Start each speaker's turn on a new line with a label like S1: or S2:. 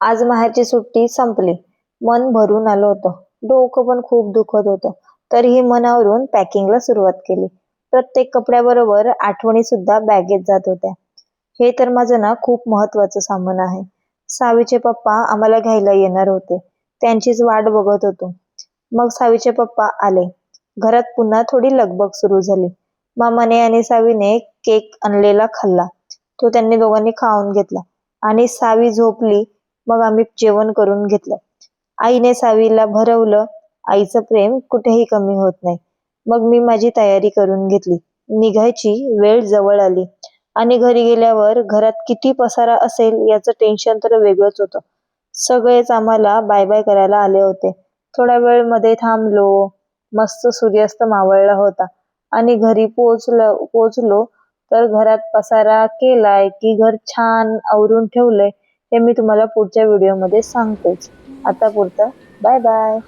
S1: आज माहेरची सुट्टी संपली. मन भरून आलं होतं. डोकं पण खूप दुखत होतं. तरीही मनावरून पॅकिंगला सुरुवात केली. प्रत्येक कपड्याबरोबर आठवणी सुद्धा बॅगेत जात होत्या. हे तर माझं ना खूप महत्वाचं सामान आहे. सावीचे पप्पा आम्हाला घ्यायला येणार होते. त्यांचीच वाट बघत होतो. मग सावीचे पप्पा आले. घरात पुन्हा थोडी लगबग सुरू झाली. मामाने आणि सावीने केक आणलेला खाल्ला. तो त्यांनी दोघांनी खाऊन घेतला आणि सावी झोपली. मग आम्ही जेवण करून घेतलं. आईने सावीला भरवलं. आईचं प्रेम कुठेही कमी होत नाही. मग मी माझी तयारी करून घेतली. निघायची वेळ जवळ आली आणि घरी गेल्यावर घरात किती पसारा असेल याचं टेन्शन तर वेगळंच होतं. सगळेच आम्हाला बाय बाय करायला आले होते. थोडा वेळ मध्ये थांबलो. मस्त सूर्यास्त मावळला होता आणि घरी पोचलो तर घरात पसारा केलाय की घर छान आवरून ठेवलंय हे मी तुम्हाला पुढच्या व्हिडिओमध्ये सांगतेच. आता पुरतं बाय बाय.